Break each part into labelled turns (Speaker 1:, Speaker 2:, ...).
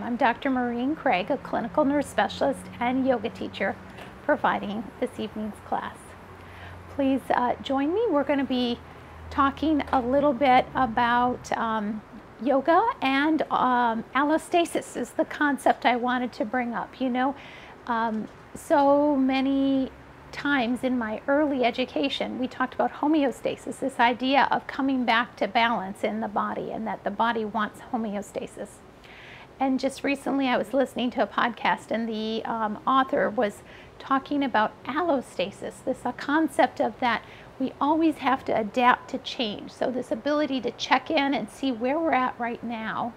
Speaker 1: I'm Dr. Maureen Craig, a clinical nurse specialist and yoga teacher providing this evening's class. Please join me. We're going to be talking a little bit about yoga, and allostasis is the concept I wanted to bring up. You know, so many times in my early education, we talked about homeostasis, this idea of coming back to balance in the body, and that the body wants homeostasis. And just recently I was listening to a podcast, and the author was talking about allostasis, this concept of that we always have to adapt to change. So this ability to check in and see where we're at right now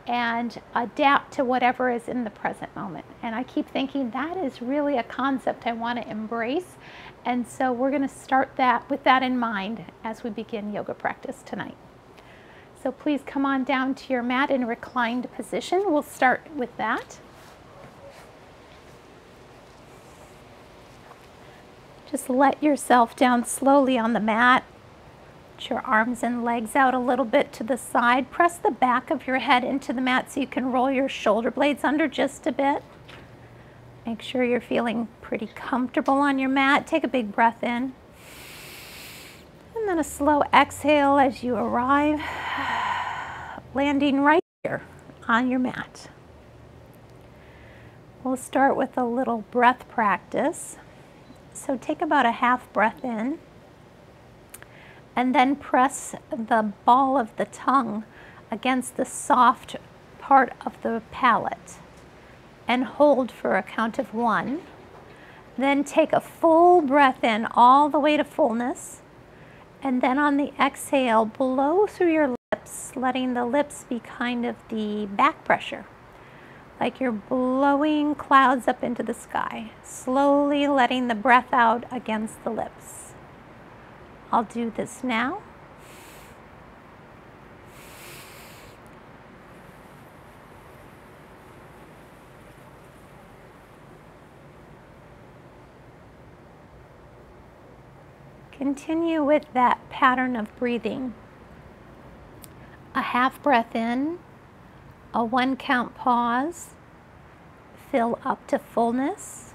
Speaker 1: and adapt to whatever is in the present moment. And I keep thinking that is really a concept I want to embrace. And so we're going to start that with that in mind as we begin yoga practice tonight. So please come on down to your mat in reclined position. We'll start with that. Just let yourself down slowly on the mat. Put your arms and legs out a little bit to the side. Press the back of your head into the mat so you can roll your shoulder blades under just a bit. Make sure you're feeling pretty comfortable on your mat. Take a big breath in. And then a slow exhale as you arrive, landing right here on your mat. We'll start with a little breath practice. So take about a half breath in, and then press the ball of the tongue against the soft part of the palate and hold for a count of 1. Then take a full breath in all the way to fullness, and then on the exhale, blow through your lips, letting the lips be kind of the back pressure, like you're blowing clouds up into the sky, slowly letting the breath out against the lips. I'll do this now. Continue with that pattern of breathing. A half breath in, a 1 count pause, fill up to fullness,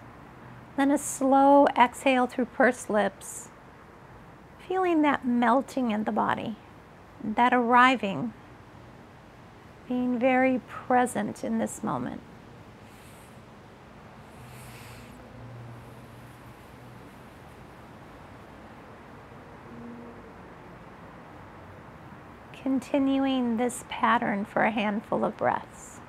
Speaker 1: then a slow exhale through pursed lips, feeling that melting in the body, that arriving, being very present in this moment. Continuing this pattern for a handful of breaths.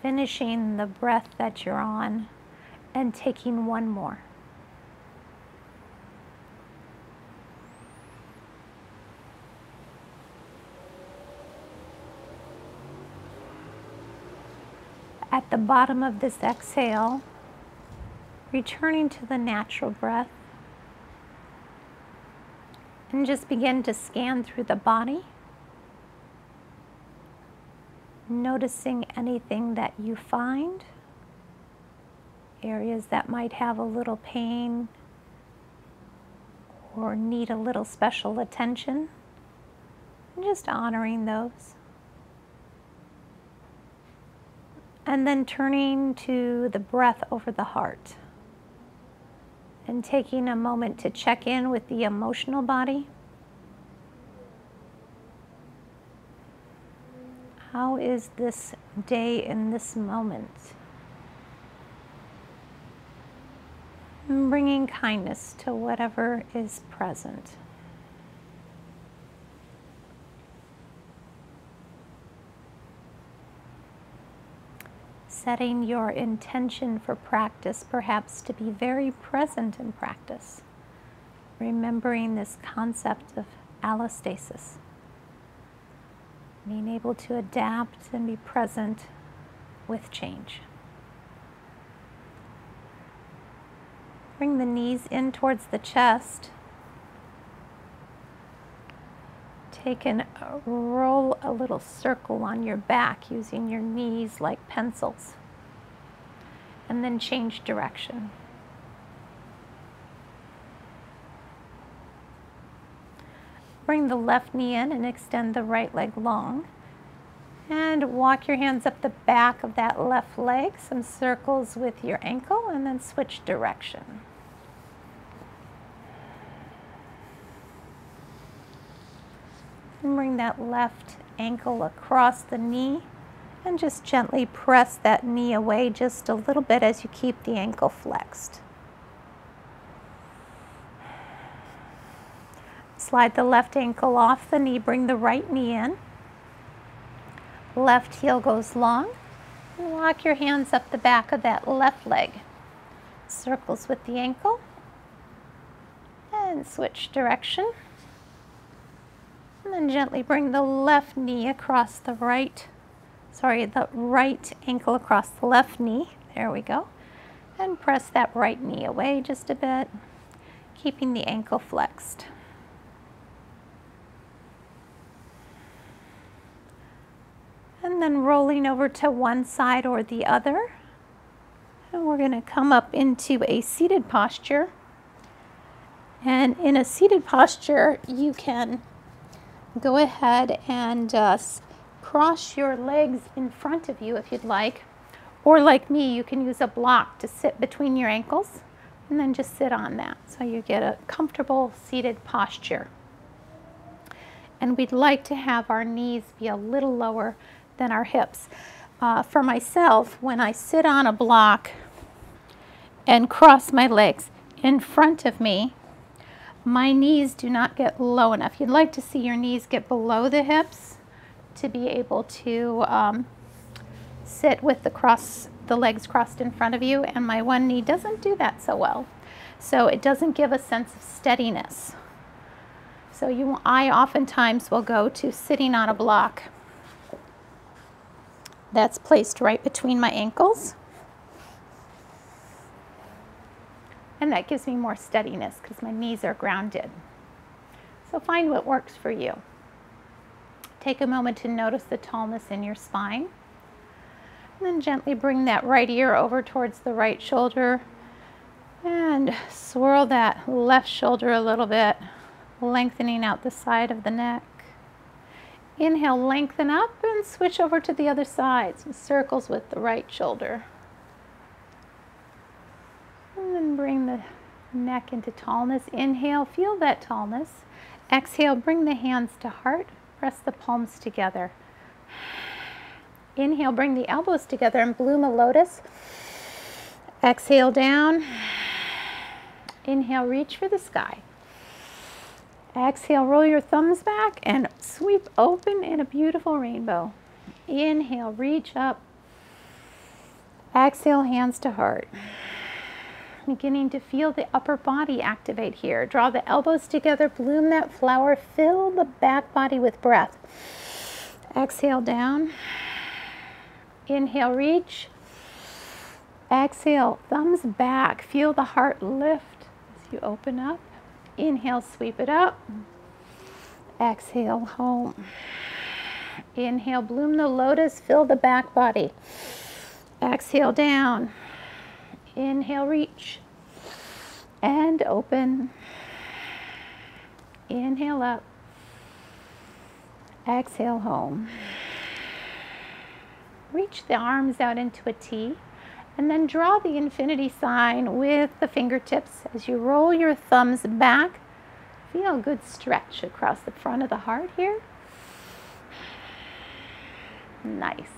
Speaker 1: Finishing the breath that you're on and taking 1 more. At the bottom of this exhale, returning to the natural breath, and just begin to scan through the body, noticing anything that you find, areas that might have a little pain or need a little special attention, and just honoring those. And then turning to the breath over the heart and taking a moment to check in with the emotional body. How is this day in this moment? And bringing kindness to whatever is present. Setting your intention for practice, perhaps to be very present in practice. Remembering this concept of allostasis. Being able to adapt and be present with change. Bring the knees in towards the chest. Take and roll a little circle on your back using your knees like pencils. And then change direction. Bring the left knee in and extend the right leg long. And walk your hands up the back of that left leg, some circles with your ankle, and then switch direction. And bring that left ankle across the knee and just gently press that knee away just a little bit as you keep the ankle flexed. Slide the left ankle off the knee, bring the right knee in. Left heel goes long, and walk your hands up the back of that left leg. Circles with the ankle, and switch direction. And then gently bring the left knee across the right ankle across the left knee. There we go. And press that right knee away just a bit, keeping the ankle flexed. And then rolling over to one side or the other. And we're going to come up into a seated posture. And in a seated posture, you can go ahead and cross your legs in front of you if you'd like. Or like me, you can use a block to sit between your ankles and then just sit on that. So you get a comfortable seated posture. And we'd like to have our knees be a little lower than our hips. For myself, when I sit on a block and cross my legs in front of me, my knees do not get low enough. You'd like to see your knees get below the hips to be able to sit with the legs crossed in front of you, and my one knee doesn't do that so well. So it doesn't give a sense of steadiness. So I oftentimes will go to sitting on a block that's placed right between my ankles. And that gives me more steadiness because my knees are grounded. So find what works for you. Take a moment to notice the tallness in your spine. And then gently bring that right ear over towards the right shoulder. And swirl that left shoulder a little bit, lengthening out the side of the neck. Inhale, lengthen up and switch over to the other side. Some circles with the right shoulder. And then bring the neck into tallness. Inhale, feel that tallness. Exhale, bring the hands to heart. Press the palms together. Inhale, bring the elbows together and bloom a lotus. Exhale down. Inhale, reach for the sky. Exhale, roll your thumbs back and sweep open in a beautiful rainbow. Inhale, reach up. Exhale, hands to heart. Beginning to feel the upper body activate here. Draw the elbows together, bloom that flower, fill the back body with breath. Exhale down. Inhale, reach. Exhale, thumbs back. Feel the heart lift as you open up. Inhale, sweep it up. Exhale, home. Inhale, bloom the lotus, fill the back body. Exhale, down. Inhale, reach. And open. Inhale up. Exhale, home. Reach the arms out into a T. And then draw the infinity sign with the fingertips as you roll your thumbs back. Feel a good stretch across the front of the heart here. Nice.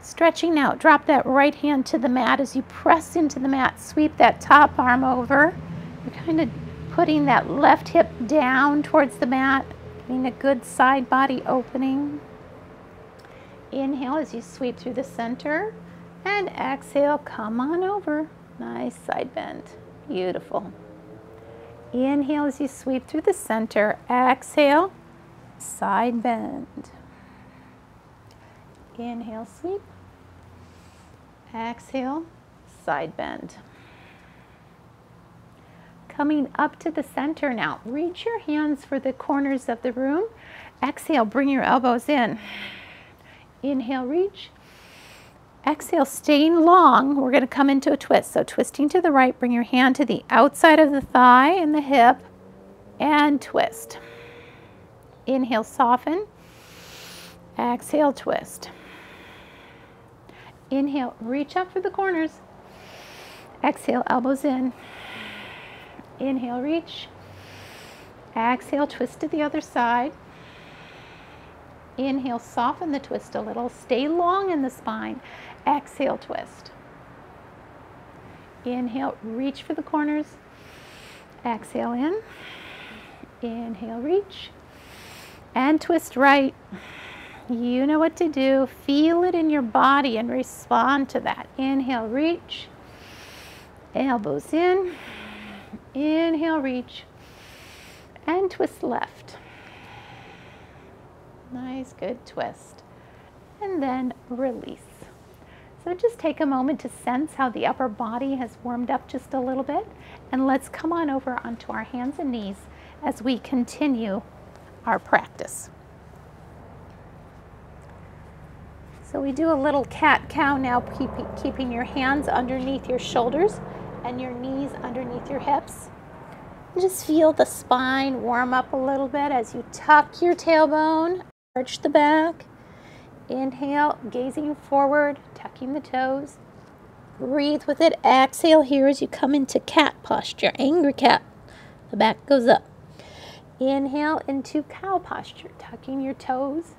Speaker 1: Stretching out, drop that right hand to the mat as you press into the mat. Sweep that top arm over. You're kind of putting that left hip down towards the mat, getting a good side body opening. Inhale as you sweep through the center, and exhale, come on over. Nice side bend. Beautiful. Inhale as you sweep through the center. Exhale, side bend. Inhale, sweep. Exhale, side bend. Coming up to the center now. Reach your hands for the corners of the room. Exhale, bring your elbows in. Inhale, reach. Exhale, staying long. We're going to come into a twist. So twisting to the right, bring your hand to the outside of the thigh and the hip and twist. Inhale, soften. Exhale, twist. Inhale, reach up for the corners. Exhale, elbows in. Inhale, reach. Exhale, twist to the other side. Inhale, soften the twist a little. Stay long in the spine. Exhale, twist. Inhale, reach for the corners. Exhale in. Inhale, reach. And twist right. You know what to do. Feel it in your body and respond to that. Inhale, reach. Elbows in. Inhale, reach. And twist left. Nice, good twist. And then release. So just take a moment to sense how the upper body has warmed up just a little bit. And let's come on over onto our hands and knees as we continue our practice. So we do a little cat-cow now, keeping your hands underneath your shoulders and your knees underneath your hips. Just feel the spine warm up a little bit as you tuck your tailbone, arch the back. Inhale, gazing forward, tucking the toes. Breathe with it. Exhale here as you come into cat posture, angry cat. The back goes up. Inhale into cow posture, tucking your toes.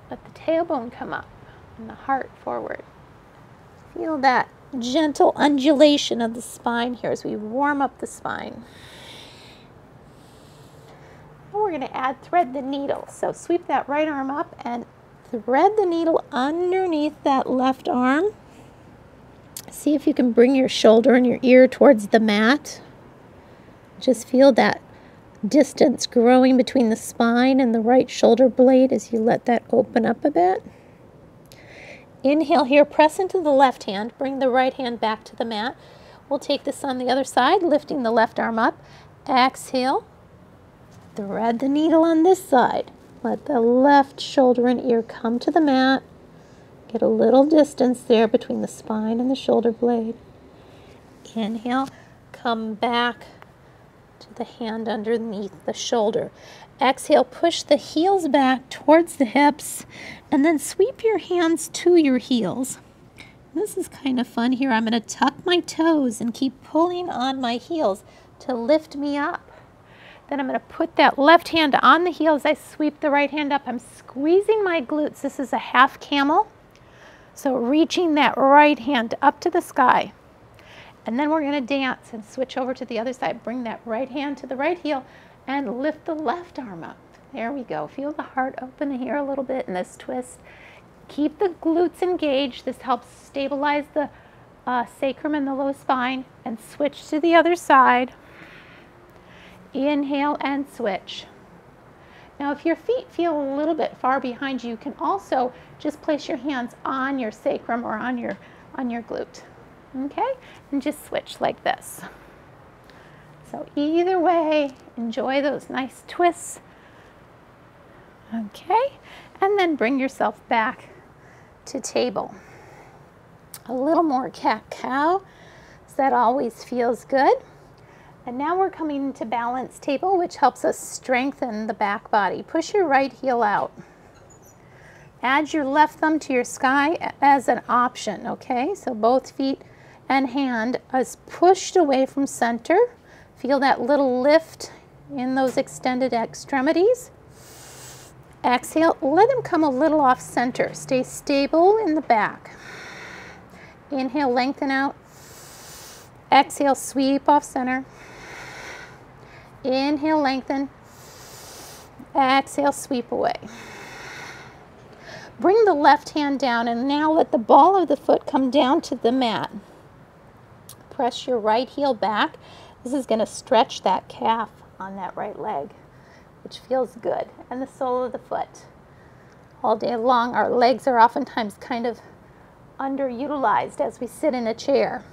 Speaker 1: Let the tailbone come up and the heart forward. Feel that gentle undulation of the spine here as we warm up the spine. We're going to thread the needle. So sweep that right arm up and thread the needle underneath that left arm. See if you can bring your shoulder and your ear towards the mat. Just feel that distance growing between the spine and the right shoulder blade as you let that open up a bit. Inhale here, press into the left hand, bring the right hand back to the mat. We'll take this on the other side, lifting the left arm up. Exhale, thread the needle on this side. Let the left shoulder and ear come to the mat. Get a little distance there between the spine and the shoulder blade. Inhale, come back to the hand underneath the shoulder. Exhale, push the heels back towards the hips and then sweep your hands to your heels. This is kind of fun here. I'm going to tuck my toes and keep pulling on my heels to lift me up. Then I'm going to put that left hand on the heels. I sweep the right hand up. I'm squeezing my glutes. This is a half camel. So reaching that right hand up to the sky. And then we're going to dance and switch over to the other side. Bring that right hand to the right heel and lift the left arm up. There we go. Feel the heart open here a little bit in this twist. Keep the glutes engaged. This helps stabilize the sacrum and the low spine. And switch to the other side. Inhale and switch. Now if your feet feel a little bit far behind you, you can also just place your hands on your sacrum or on your glute. Okay? And just switch like this. So either way, enjoy those nice twists. Okay? And then bring yourself back to table. A little more cat-cow. So that always feels good. And now we're coming into balance table, which helps us strengthen the back body. Push your right heel out. Add your left thumb to your sky as an option, okay? So both feet and hand is pushed away from center. Feel that little lift in those extended extremities. Exhale, let them come a little off center. Stay stable in the back. Inhale, lengthen out. Exhale, sweep off center. Inhale, lengthen. Exhale, sweep away. Bring the left hand down and now let the ball of the foot come down to the mat. Press your right heel back. This is going to stretch that calf on that right leg, which feels good. And the sole of the foot. All day long, our legs are oftentimes kind of underutilized as we sit in a chair.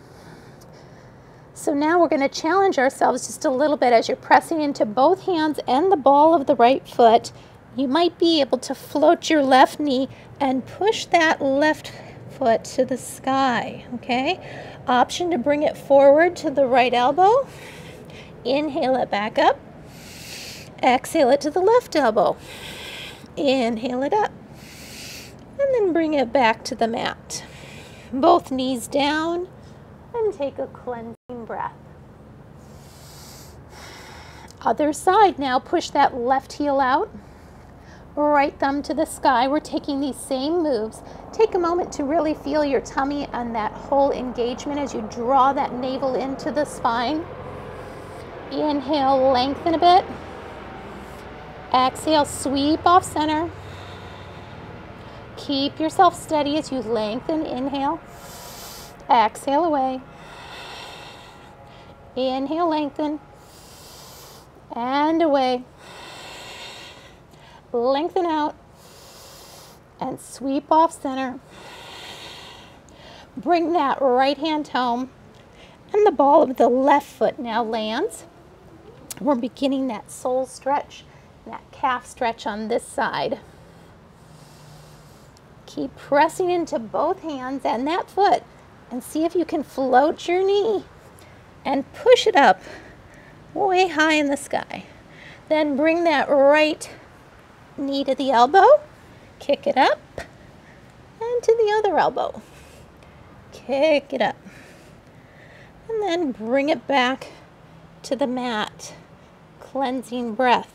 Speaker 1: So now we're going to challenge ourselves just a little bit as you're pressing into both hands and the ball of the right foot. You might be able to float your left knee and push that left foot to the sky, okay? Option to bring it forward to the right elbow. Inhale it back up. Exhale it to the left elbow. Inhale it up. And then bring it back to the mat. Both knees down and take a cleansing breath. Other side now, push that left heel out. Right thumb to the sky. We're taking these same moves. Take a moment to really feel your tummy and that whole engagement as you draw that navel into the spine. Inhale, lengthen a bit. Exhale, sweep off center. Keep yourself steady as you lengthen. Inhale. Exhale away. Inhale, lengthen. And away. Lengthen out and sweep off center. Bring that right hand home and the ball of the left foot now lands. We're beginning that sole stretch, that calf stretch on this side. Keep pressing into both hands and that foot and see if you can float your knee and push it up way high in the sky. Then bring that right knee to the elbow, kick it up, and to the other elbow. Kick it up. And then bring it back to the mat. Cleansing breath.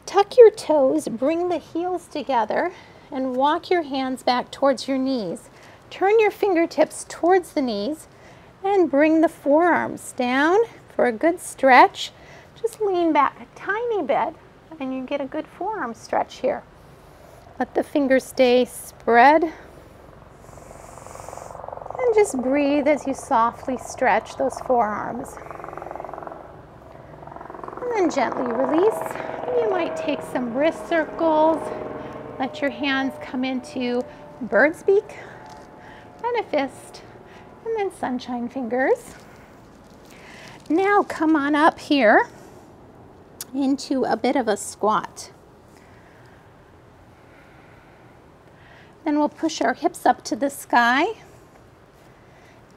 Speaker 1: Tuck your toes, bring the heels together, and walk your hands back towards your knees. Turn your fingertips towards the knees, and bring the forearms down for a good stretch. Just lean back a tiny bit, and you get a good forearm stretch here. Let the fingers stay spread. And just breathe as you softly stretch those forearms. And then gently release. You might take some wrist circles. Let your hands come into bird's beak and a fist. And then sunshine fingers. Now come on up here into a bit of a squat. Then we'll push our hips up to the sky.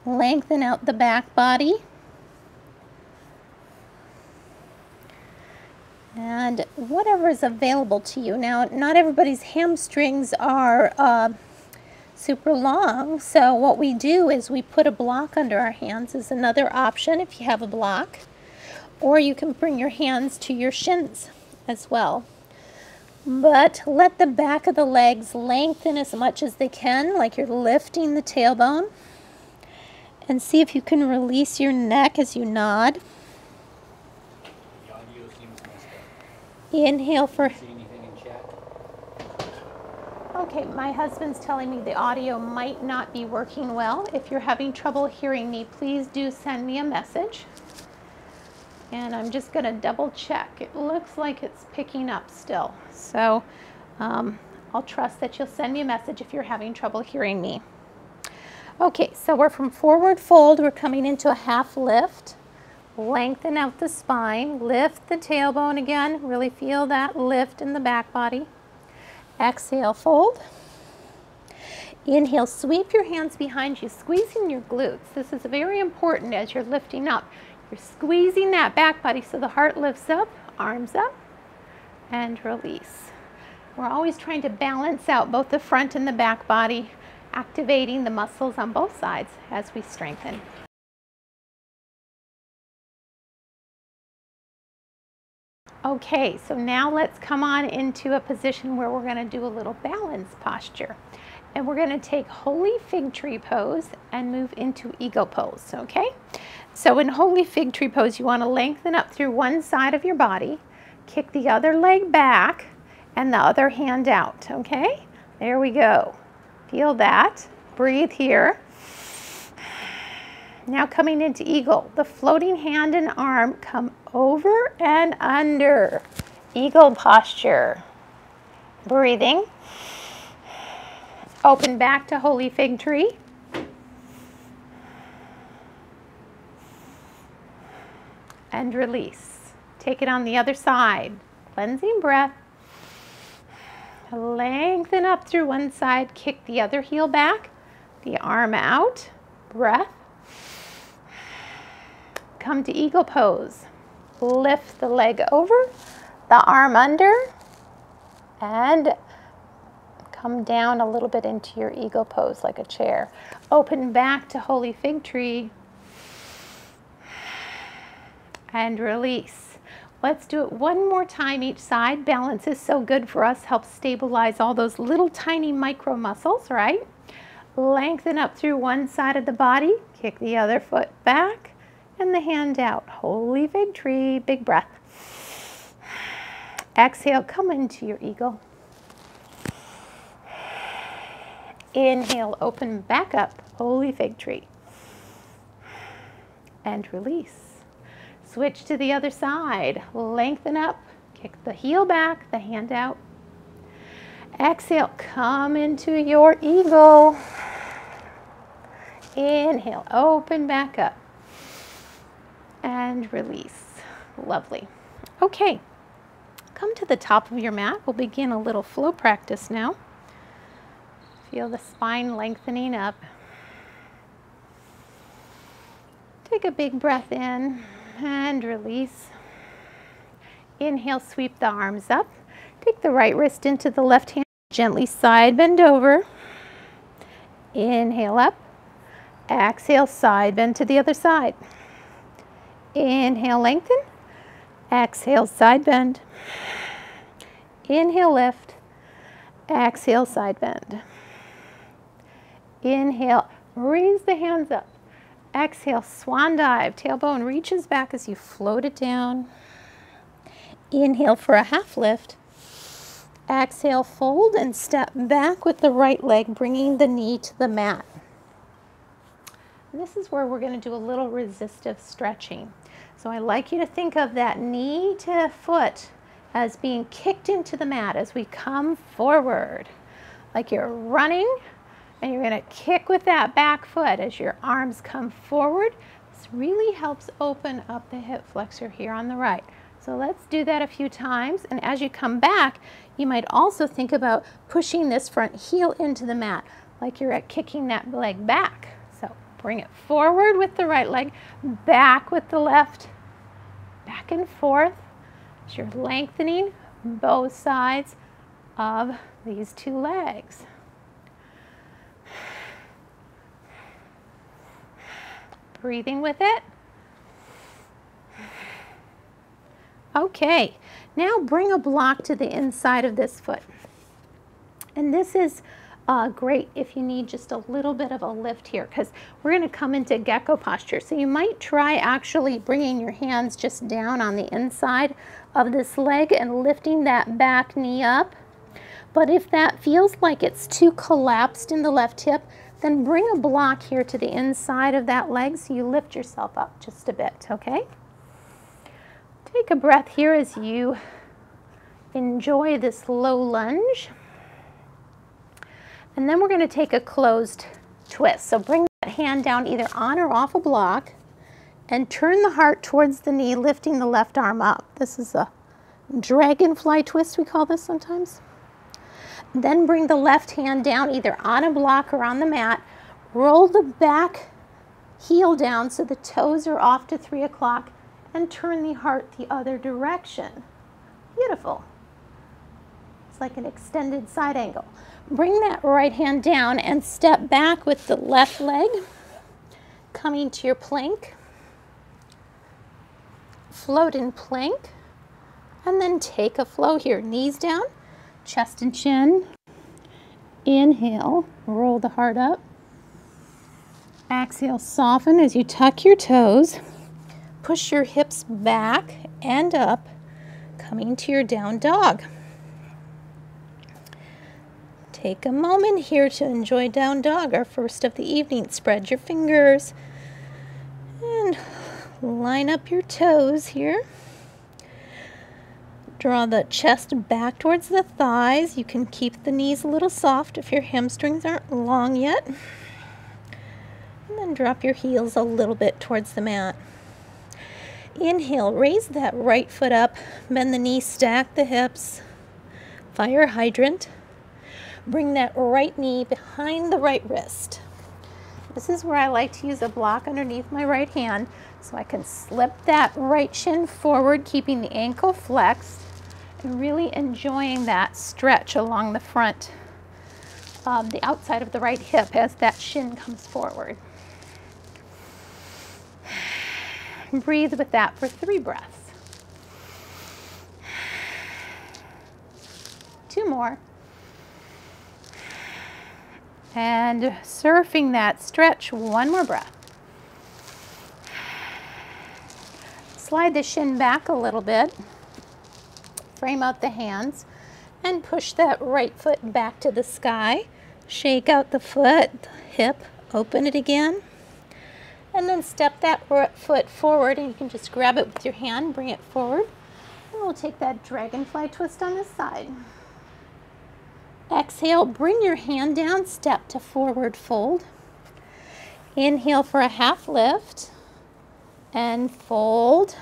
Speaker 1: Lengthen out the back body. And whatever is available to you. Now, not everybody's hamstrings are super long, so what we do is we put a block under our hands is another option if you have a block. Or you can bring your hands to your shins as well. But let the back of the legs lengthen as much as they can, like you're lifting the tailbone. And see if you can release your neck as you nod.
Speaker 2: The audio seems messed up.
Speaker 1: Inhale for...
Speaker 2: See anything in chat?
Speaker 1: Okay, my husband's telling me the audio might not be working well. If you're having trouble hearing me, please do send me a message. And I'm just going to double check. It looks like it's picking up still. So I'll trust that you'll send me a message if you're having trouble hearing me. Okay, so we're from forward fold. We're coming into a half lift. Lengthen out the spine. Lift the tailbone again. Really feel that lift in the back body. Exhale, fold. Inhale, sweep your hands behind you, squeezing your glutes. This is very important as you're lifting up. You're squeezing that back body so the heart lifts up, arms up, and release. We're always trying to balance out both the front and the back body, activating the muscles on both sides as we strengthen. Okay, so now let's come on into a position where we're going to do a little balance posture. And we're going to take holy fig tree pose and move into eagle pose, okay? So in holy fig tree pose, you want to lengthen up through one side of your body, kick the other leg back, and the other hand out, okay? There we go. Feel that. Breathe here. Now coming into eagle, the floating hand and arm come over and under. Eagle posture. Breathing. Open back to holy fig tree. And release. Take it on the other side. Cleansing breath. Lengthen up through one side. Kick the other heel back. The arm out. Breath. Come to eagle pose. Lift the leg over, the arm under, and come down a little bit into your eagle pose like a chair. Open back to holy fig tree. And release. Let's do it one more time each side. Balance is so good for us, helps stabilize all those little tiny micro muscles, right? Lengthen up through one side of the body, kick the other foot back, and the hand out. Holy fig tree, big breath. Exhale, come into your eagle. Inhale, open back up, holy fig tree. And release. Switch to the other side. Lengthen up, kick the heel back, the hand out. Exhale, come into your eagle. Inhale, open back up. And release. Lovely. Okay, come to the top of your mat. We'll begin a little flow practice now. Feel the spine lengthening up. Take a big breath in and release. Inhale, sweep the arms up. Take the right wrist into the left hand. Gently side bend over. Inhale up. Exhale, side bend to the other side. Inhale, lengthen. Exhale, side bend. Inhale, lift. Exhale, side bend. Inhale, raise the hands up. Exhale, swan dive. Tailbone reaches back as you float it down. Inhale for a half lift. Exhale, fold and step back with the right leg, bringing the knee to the mat. And this is where we're going to do a little resistive stretching. So I like you to think of that knee to foot as being kicked into the mat as we come forward. Like you're running and you're going to kick with that back foot as your arms come forward. This really helps open up the hip flexor here on the right. So let's do that a few times. And as you come back, you might also think about pushing this front heel into the mat, like you're kicking that leg back. So bring it forward with the right leg, back with the left, back and forth as you're lengthening both sides of these two legs. Breathing with it. Okay, now bring a block to the inside of this foot. And this is great if you need just a little bit of a lift here, because we're going to come into gecko posture. So you might try actually bringing your hands just down on the inside of this leg and lifting that back knee up. But if that feels like it's too collapsed in the left hip, then bring a block here to the inside of that leg so you lift yourself up just a bit, okay? Take a breath here as you enjoy this low lunge. And then we're going to take a closed twist. So bring that hand down either on or off a block and turn the heart towards the knee, lifting the left arm up. This is a dragonfly twist, we call this sometimes. Then bring the left hand down either on a block or on the mat. Roll the back heel down so the toes are off to 3 o'clock and turn the heart the other direction. Beautiful. It's like an extended side angle. Bring that right hand down and step back with the left leg, coming to your plank. Float in plank, and then take a flow here. Knees down, chest and chin. Inhale, roll the heart up. Exhale, soften as you tuck your toes. Push your hips back and up, coming to your down dog. Take a moment here to enjoy down dog, our first of the evening. Spread your fingers and line up your toes here. Draw the chest back towards the thighs. You can keep the knees a little soft if your hamstrings aren't long yet. And then drop your heels a little bit towards the mat. Inhale, raise that right foot up, bend the knee, stack the hips, fire hydrant. Bring that right knee behind the right wrist. This is where I like to use a block underneath my right hand so I can slip that right shin forward, keeping the ankle flexed and really enjoying that stretch along the front, the outside of the right hip as that shin comes forward. Breathe with that for 3 breaths. 2 more. And surfing that stretch, 1 more breath. Slide the shin back a little bit. Frame out the hands and push that right foot back to the sky. Shake out the foot, the hip, open it again. And then step that foot forward, and you can just grab it with your hand, bring it forward. And we'll take that dragonfly twist on this side. Exhale, bring your hand down, step to forward fold. Inhale for a half lift and fold.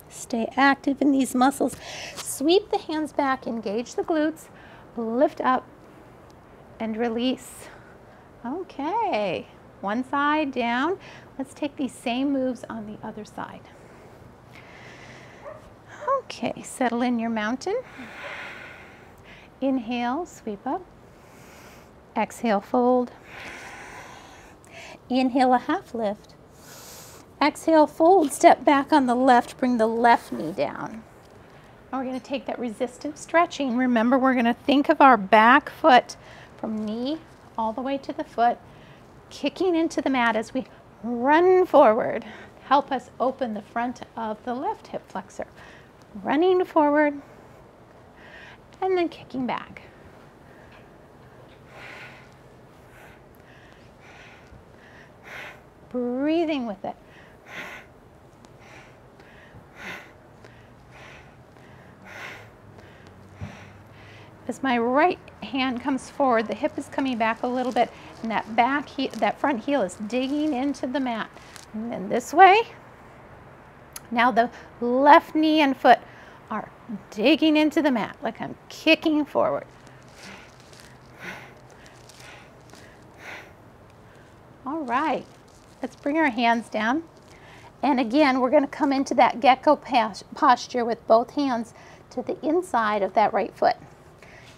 Speaker 1: Stay active in these muscles. Sweep the hands back, engage the glutes, lift up and release. Okay, one side down. Let's take these same moves on the other side. Okay, settle in your mountain. Inhale, sweep up. Exhale, fold. Inhale, a half lift. Exhale, fold, step back on the left, bring the left knee down. Now we're going to take that resistive stretching. Remember, we're going to think of our back foot from knee all the way to the foot, kicking into the mat as we run forward. Help us open the front of the left hip flexor. Running forward and then kicking back. Breathing with it. As my right hand comes forward, the hip is coming back a little bit, and that front heel is digging into the mat. And then this way. Now the left knee and foot are digging into the mat, like I'm kicking forward. All right, let's bring our hands down. And again, we're going to come into that gecko posture with both hands to the inside of that right foot.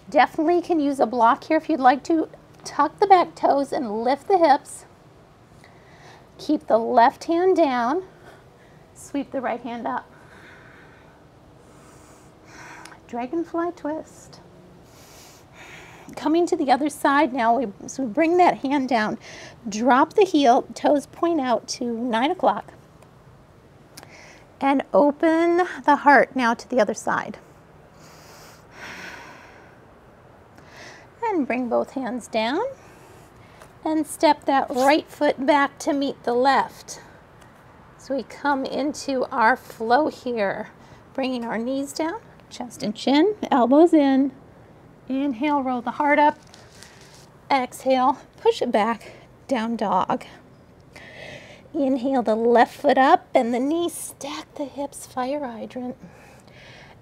Speaker 1: Definitely can use a block here if you'd like to. Tuck the back toes and lift the hips. Keep the left hand down. Sweep the right hand up. Dragonfly twist. Coming to the other side now, so we bring that hand down. Drop the heel, toes point out to 9 o'clock. And open the heart now to the other side. And bring both hands down and step that right foot back to meet the left. So we come into our flow here, bringing our knees down, chest and chin, elbows in. Inhale, roll the heart up. Exhale, push it back, down dog. Inhale the left foot up and the knees, stack the hips, fire hydrant.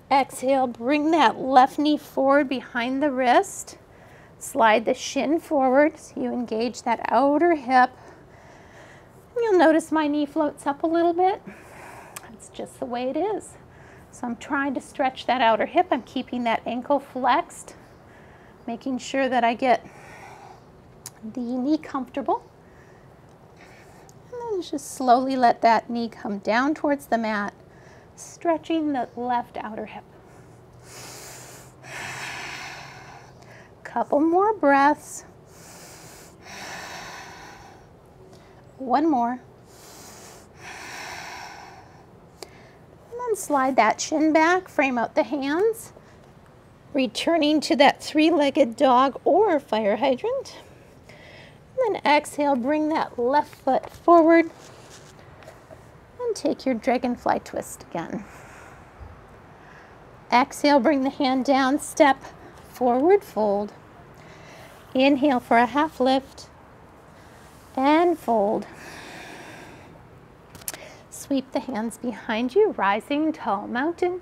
Speaker 1: Exhale, bring that left knee forward behind the wrist. Slide the shin forward so you engage that outer hip. You'll notice my knee floats up a little bit. It's just the way it is. So I'm trying to stretch that outer hip. I'm keeping that ankle flexed, making sure that I get the knee comfortable. And then just slowly let that knee come down towards the mat, stretching the left outer hip. Couple more breaths. One more. And then slide that shin back, frame out the hands, returning to that three-legged dog or fire hydrant. And then exhale, bring that left foot forward and take your dragonfly twist again. Exhale, bring the hand down, step forward, fold. Inhale for a half lift and fold. Sweep the hands behind you, rising tall mountain.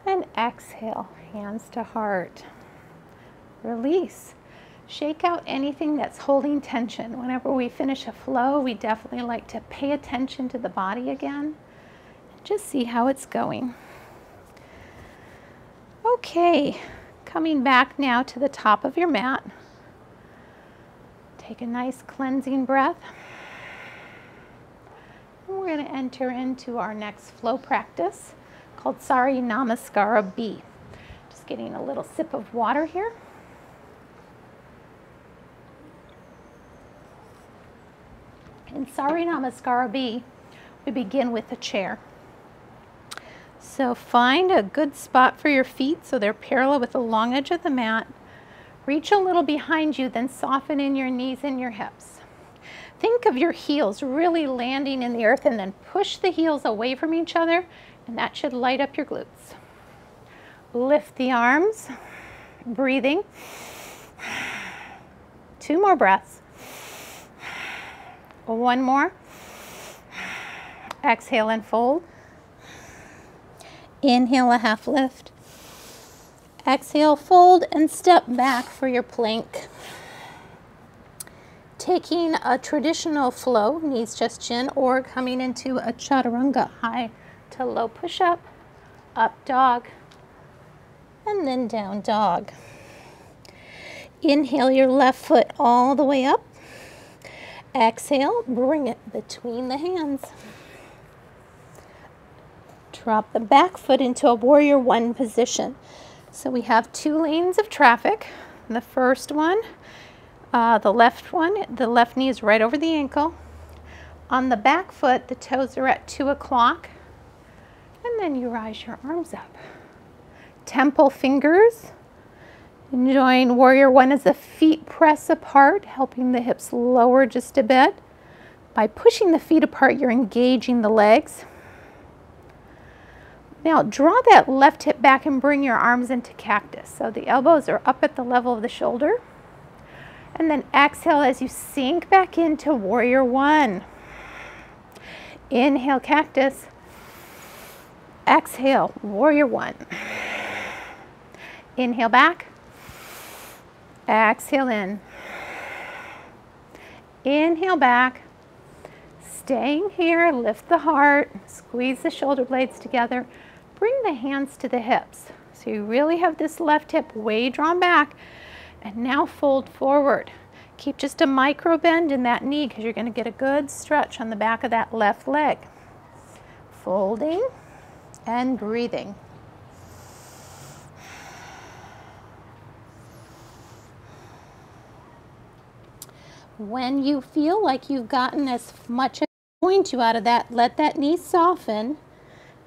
Speaker 1: And exhale, hands to heart. Release. Shake out anything that's holding tension. Whenever we finish a flow, we definitely like to pay attention to the body again. Just see how it's going. Okay, coming back now to the top of your mat. Take a nice cleansing breath. And we're going to enter into our next flow practice called Sari Namaskara B. Just getting a little sip of water here. In Sari Namaskara B, we begin with a chair. So find a good spot for your feet so they're parallel with the long edge of the mat. Reach a little behind you, then soften in your knees and your hips. Think of your heels really landing in the earth and then push the heels away from each other, and that should light up your glutes. Lift the arms, breathing. 2 more breaths. 1 more. Exhale and fold. Inhale, a half lift. Exhale, fold and step back for your plank. Taking a traditional flow, knees just chin, or coming into a chaturanga, high to low push-up, up dog, and then down dog. Inhale your left foot all the way up. Exhale, bring it between the hands. Drop the back foot into a warrior 1 position. So we have 2 lanes of traffic. The first one, the left knee is right over the ankle. On the back foot, the toes are at 2 o'clock. And then you rise your arms up. Temple fingers. Enjoying warrior 1 as the feet press apart, helping the hips lower just a bit. By pushing the feet apart, you're engaging the legs. Now draw that left hip back and bring your arms into cactus. So the elbows are up at the level of the shoulder. And then exhale as you sink back into warrior 1. Inhale, cactus. Exhale, warrior 1. Inhale back. Exhale in. Inhale back. Staying here, lift the heart, squeeze the shoulder blades together. Bring the hands to the hips. So you really have this left hip way drawn back. And now fold forward. Keep just a micro bend in that knee because you're going to get a good stretch on the back of that left leg. Folding and breathing. When you feel like you've gotten as much as you're going to out of that, let that knee soften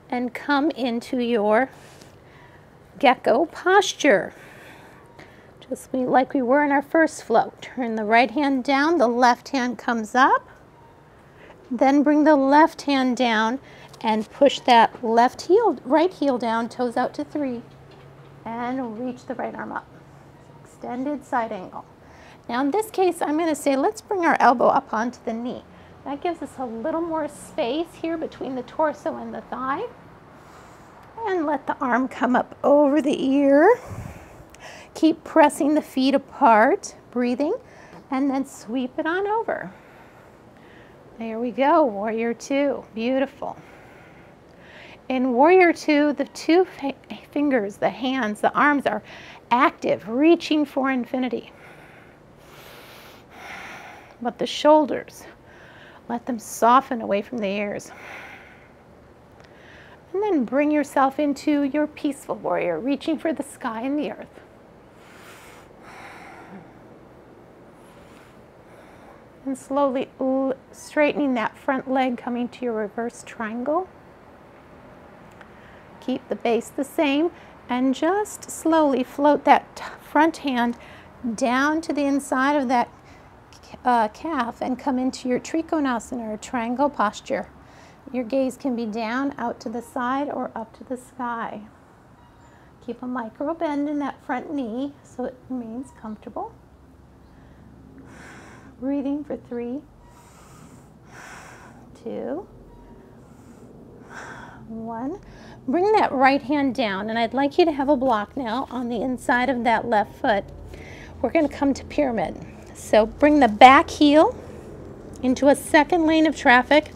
Speaker 1: and come into your gecko posture. Just like we were in our first flow. Turn the right hand down, the left hand comes up. Then bring the left hand down and push that right heel down, toes out to 3. And reach the right arm up. Extended side angle. Now in this case, I'm going to say let's bring our elbow up onto the knee. That gives us a little more space here between the torso and the thigh. And let the arm come up over the ear. Keep pressing the feet apart, breathing, and then sweep it on over. There we go, warrior 2, beautiful. In warrior 2, the 2 fingers, the hands, the arms are active, reaching for infinity. But the shoulders, let them soften away from the ears. And then bring yourself into your peaceful warrior, reaching for the sky and the earth. And slowly straightening that front leg, coming to your reverse triangle. Keep the base the same and just slowly float that front hand down to the inside of that calf and come into your Trikonasana or triangle posture. Your gaze can be down, out to the side, or up to the sky. Keep a micro bend in that front knee so it remains comfortable. Breathing for 3, 2, 1. Bring that right hand down, and I'd like you to have a block now on the inside of that left foot. We're going to come to pyramid. So bring the back heel into a second lane of traffic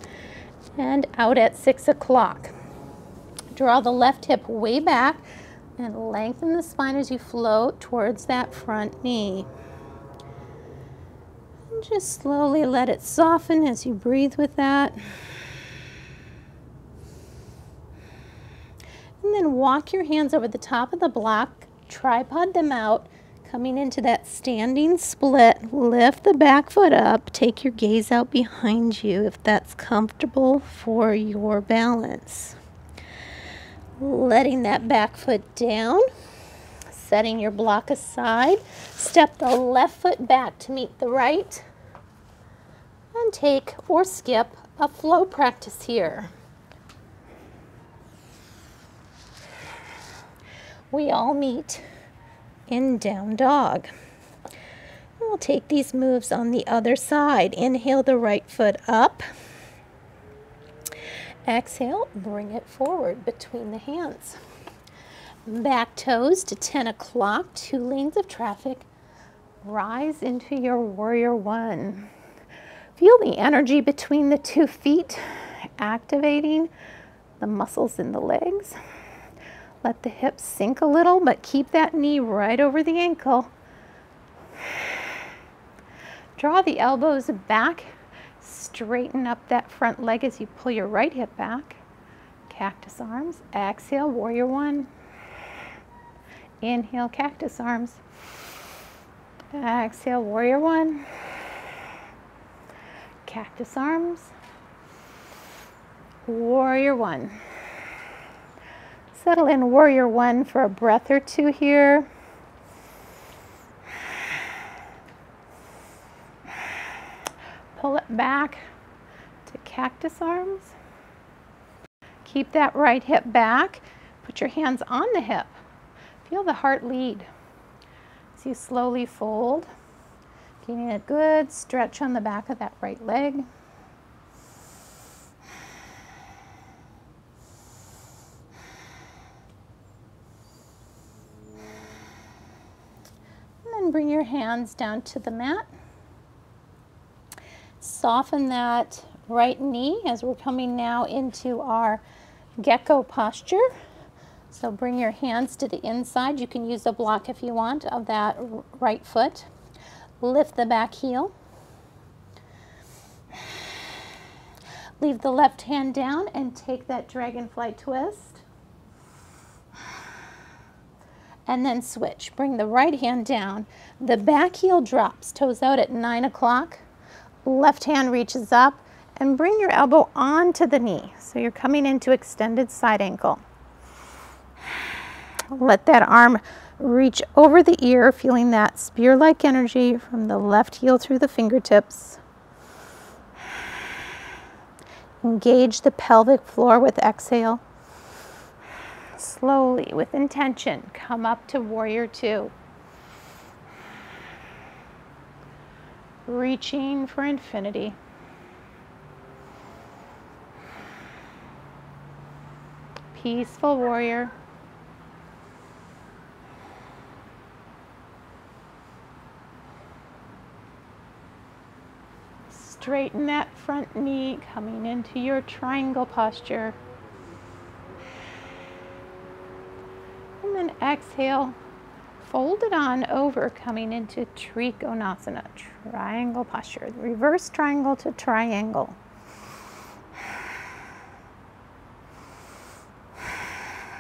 Speaker 1: and out at 6 o'clock. Draw the left hip way back and lengthen the spine as you float towards that front knee. And just slowly let it soften as you breathe with that. And then walk your hands over the top of the block, tripod them out, coming into that standing split. Lift the back foot up, take your gaze out behind you if that's comfortable for your balance. Letting that back foot down, setting your block aside, step the left foot back to meet the right, and take or skip a flow practice here. We all meet in down dog. We'll take these moves on the other side. Inhale the right foot up. Exhale, bring it forward between the hands. Back toes to 10 o'clock, 2 lanes of traffic. Rise into your warrior 1. Feel the energy between the 2 feet, activating the muscles in the legs. Let the hips sink a little, but keep that knee right over the ankle. Draw the elbows back. Straighten up that front leg as you pull your right hip back. Cactus arms. Exhale, warrior 1. Inhale, cactus arms. Exhale, warrior 1. Cactus arms. Warrior 1. Settle in warrior 1 for a breath or 2 here. Pull it back to cactus arms. Keep that right hip back. Put your hands on the hip. Feel the heart lead as you slowly fold, getting a good stretch on the back of that right leg. And then bring your hands down to the mat. Soften that right knee as we're coming now into our gecko posture. So bring your hands to the inside. You can use a block if you want of that right foot. Lift the back heel. Leave the left hand down and take that dragonfly twist. And then switch. Bring the right hand down. The back heel drops, toes out at 9 o'clock. Left hand reaches up and bring your elbow onto the knee. So you're coming into extended side ankle. Let that arm reach over the ear, feeling that spear-like energy from the left heel through the fingertips. Engage the pelvic floor with exhale. Slowly, with intention, come up to warrior 2. Reaching for infinity. Peaceful warrior. Straighten that front knee, coming into your triangle posture. And then exhale. Fold it on over, coming into Trikonasana, triangle posture. Reverse triangle to triangle.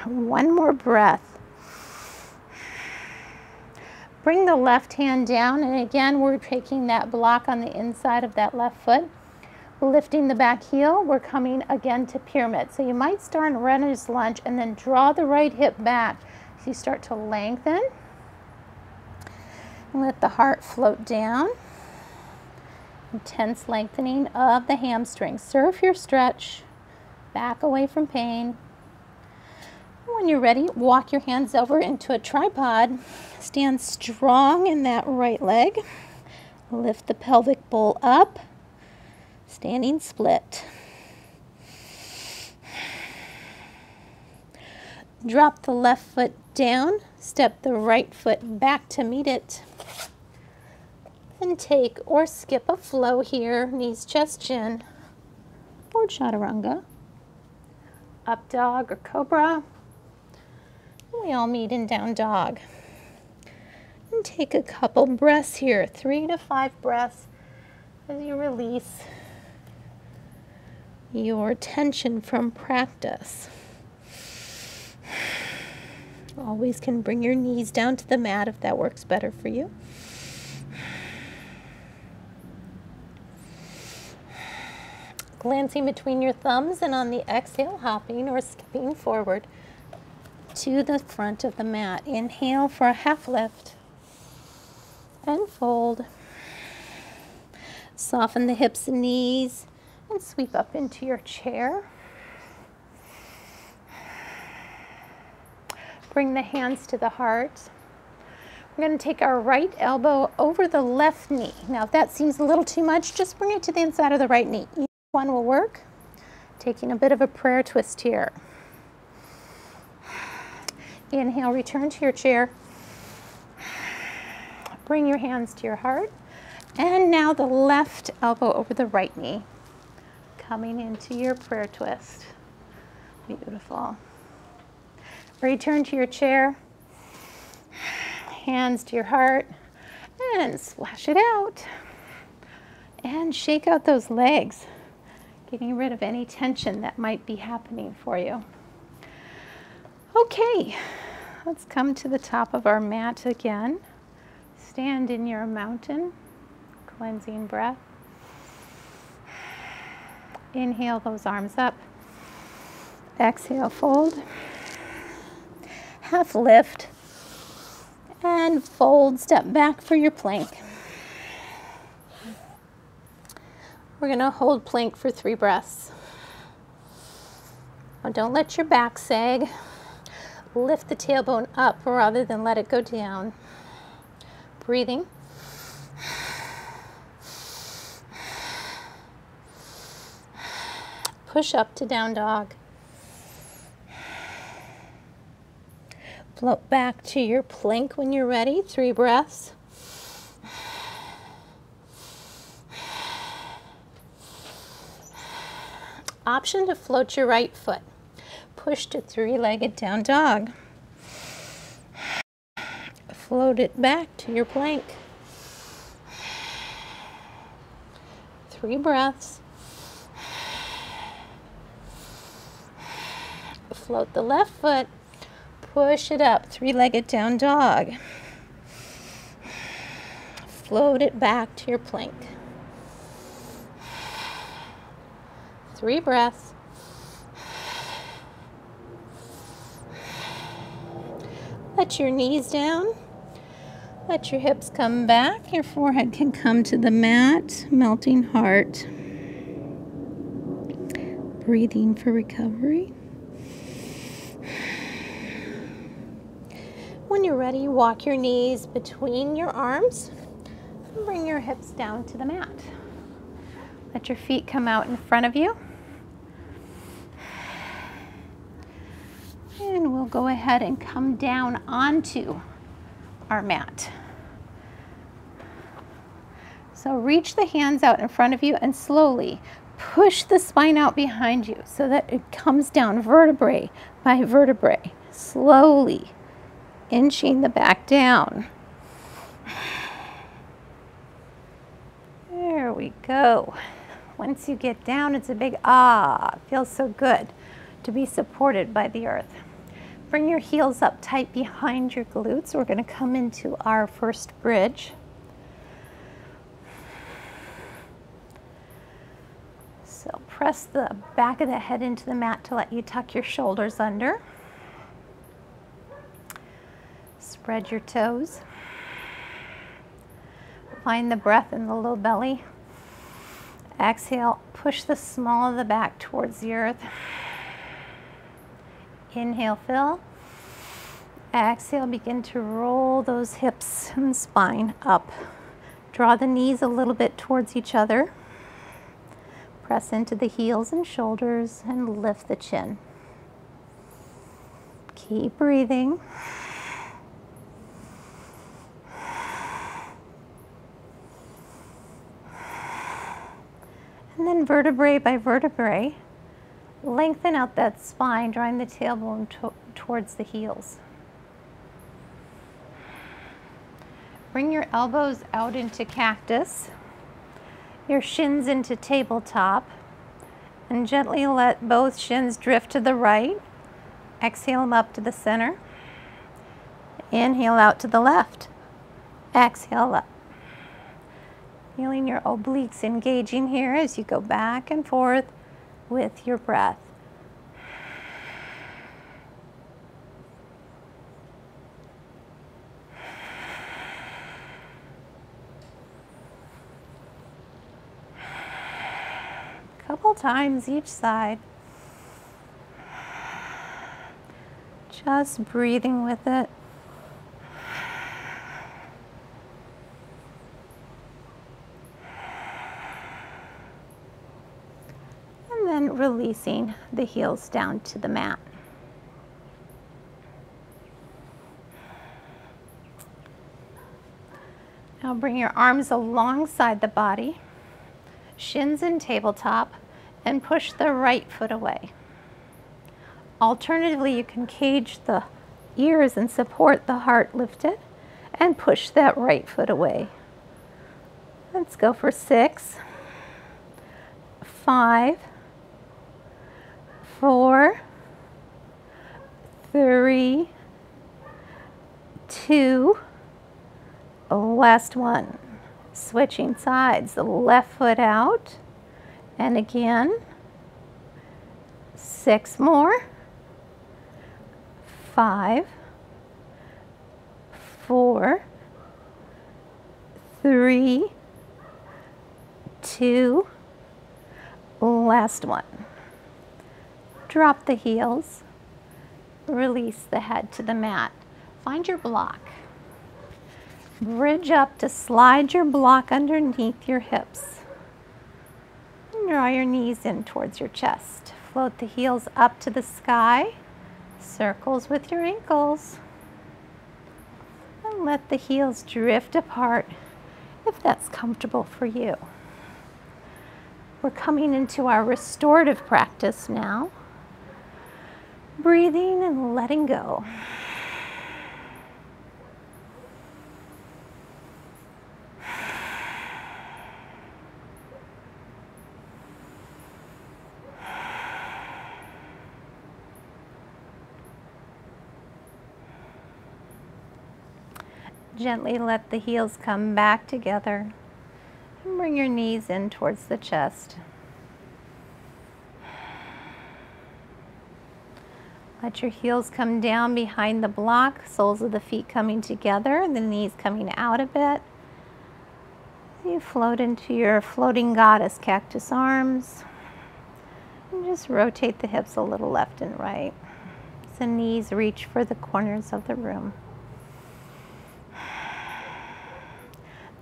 Speaker 1: One more breath. Bring the left hand down, and again, we're taking that block on the inside of that left foot. Lifting the back heel, we're coming again to pyramid. So you might start in runner's lunge and then draw the right hip back. So you start to lengthen. Let the heart float down. Intense lengthening of the hamstrings. Surf your stretch. Back away from pain. When you're ready, walk your hands over into a tripod. Stand strong in that right leg. Lift the pelvic bowl up. Standing split. Drop the left foot down. Step the right foot back to meet it. And take or skip a flow here. Knees, chest, chin. Or chaturanga. Up dog or cobra. We all meet in down dog. And take a couple breaths here, 3 to 5 breaths as you release your tension from practice. Always can bring your knees down to the mat if that works better for you. Glancing between your thumbs and on the exhale, hopping or skipping forward to the front of the mat. Inhale for a half lift and fold. Soften the hips and knees and sweep up into your chair. Bring the hands to the heart. We're going to take our right elbow over the left knee. Now, if that seems a little too much, just bring it to the inside of the right knee. Either one will work. Taking a bit of a prayer twist here. Inhale, return to your chair. Bring your hands to your heart. And now the left elbow over the right knee. Coming into your prayer twist. Beautiful. Return to your chair. Hands to your heart. And splash it out. And shake out those legs. Getting rid of any tension that might be happening for you. Okay, let's come to the top of our mat again. Stand in your mountain, cleansing breath. Inhale those arms up. Exhale, fold. Half lift. And fold, step back for your plank. We're going to hold plank for 3 breaths. Now don't let your back sag. Lift the tailbone up rather than let it go down. Breathing. Push up to down dog. Float back to your plank when you're ready. 3 breaths. Option to float your right foot. Push to 3-legged down dog. Float it back to your plank. 3 breaths. Float the left foot. Push it up, 3-legged down dog. Float it back to your plank. 3 breaths. Let your knees down. Let your hips come back. Your forehead can come to the mat. Melting heart. Breathing for recovery. When you're ready, walk your knees between your arms and bring your hips down to the mat. Let your feet come out in front of you. And we'll go ahead and come down onto our mat. So reach the hands out in front of you and slowly push the spine out behind you so that it comes down vertebrae by vertebrae. Slowly inching the back down. There we go. Once you get down, it's a big ah. It feels so good to be supported by the earth. Bring your heels up tight behind your glutes. We're going to come into our first bridge. So press the back of the head into the mat to let you tuck your shoulders under. Spread your toes. Find the breath in the low belly. Exhale, push the small of the back towards the earth. Inhale, fill. Exhale, begin to roll those hips and spine up. Draw the knees a little bit towards each other. Press into the heels and shoulders and lift the chin. Keep breathing. And then vertebrae by vertebrae, lengthen out that spine, drawing the tailbone towards the heels. Bring your elbows out into cactus, your shins into tabletop, and gently let both shins drift to the right. Exhale them up to the center. Inhale out to the left. Exhale up. Feeling your obliques engaging here as you go back and forth with your breath. Couple times each side. Just breathing with it. And then releasing the heels down to the mat. Now bring your arms alongside the body, shins in tabletop, and push the right foot away. Alternatively, you can cage the ears and support the heart lifted and push that right foot away. Let's go for 6, 5, 4, 3, 2, last one. Switching sides, the left foot out, and again, 6 more, 5, 4, 3, 2, last one. Drop the heels, release the head to the mat. Find your block. Bridge up to slide your block underneath your hips. And draw your knees in towards your chest. Float the heels up to the sky. Circles with your ankles. And let the heels drift apart if that's comfortable for you. We're coming into our restorative practice now. Breathing and letting go. Gently let the heels come back together and bring your knees in towards the chest. Let your heels come down behind the block, soles of the feet coming together, the knees coming out a bit. You float into your floating goddess cactus arms. And just rotate the hips a little left and right. As the knees reach for the corners of the room.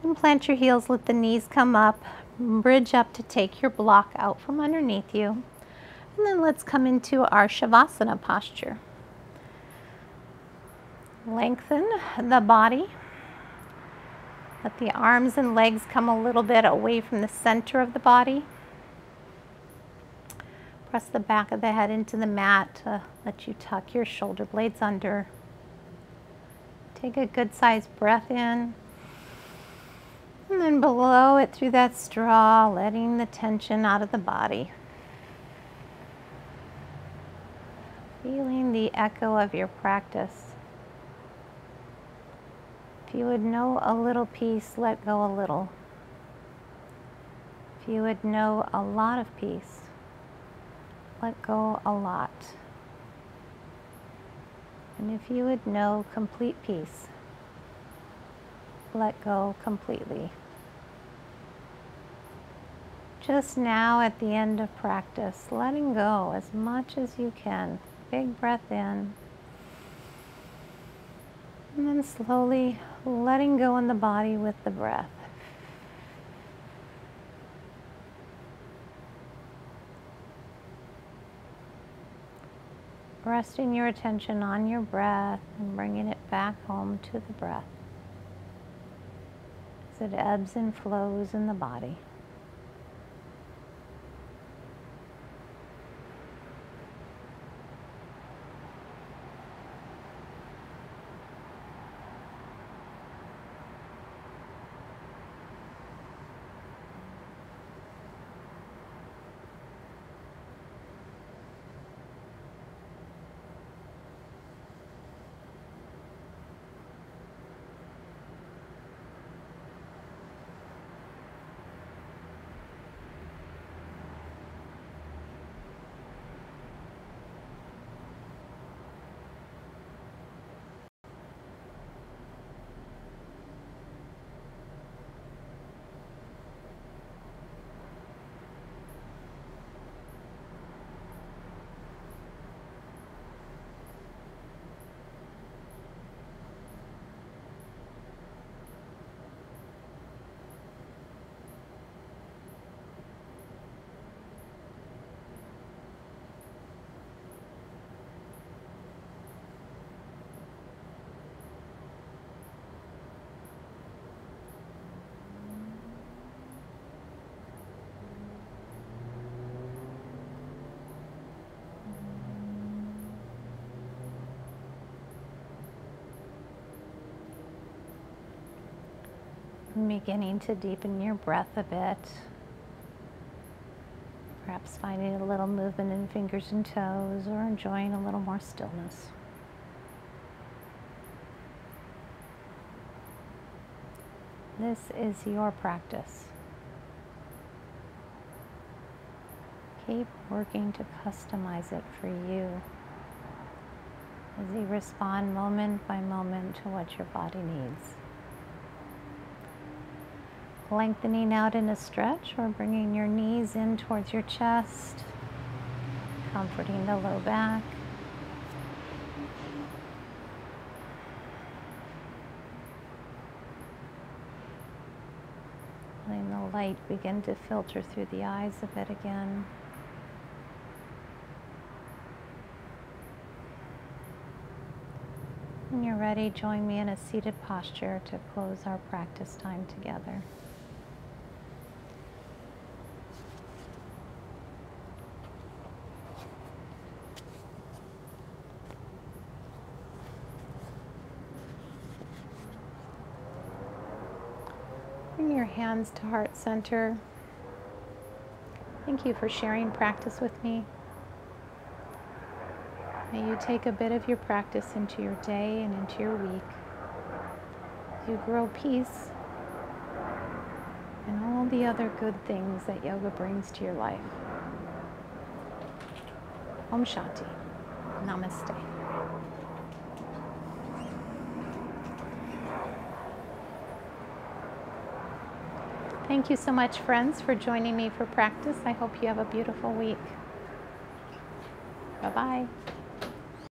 Speaker 1: And plant your heels, let the knees come up, bridge up to take your block out from underneath you. And then let's come into our Shavasana posture. Lengthen the body. Let the arms and legs come a little bit away from the center of the body. Press the back of the head into the mat to let you tuck your shoulder blades under. Take a good sized breath in. And then blow it through that straw, letting the tension out of the body. Feeling the echo of your practice. If you would know a little peace, let go a little. If you would know a lot of peace, let go a lot. And if you would know complete peace, let go completely. Just now at the end of practice, letting go as much as you can. big breath in. And then slowly letting go in the body with the breath. Resting your attention on your breath and bringing it back home to the breath as it ebbs and flows in the body. Beginning to deepen your breath a bit. Perhaps finding a little movement in fingers and toes or enjoying a little more stillness. This is your practice. Keep working to customize it for you as you respond moment by moment to what your body needs. Lengthening out in a stretch or bringing your knees in towards your chest, comforting the low back. Letting the light begin to filter through the eyes a bit again. When you're ready, join me in a seated posture to close our practice time together. Bring your hands to heart center. Thank you for sharing practice with me. May you take a bit of your practice into your day and into your week. You grow peace and all the other good things that yoga brings to your life. Om Shanti. Namaste. Thank you so much, friends, for joining me for practice. I hope you have a beautiful week. Bye-bye.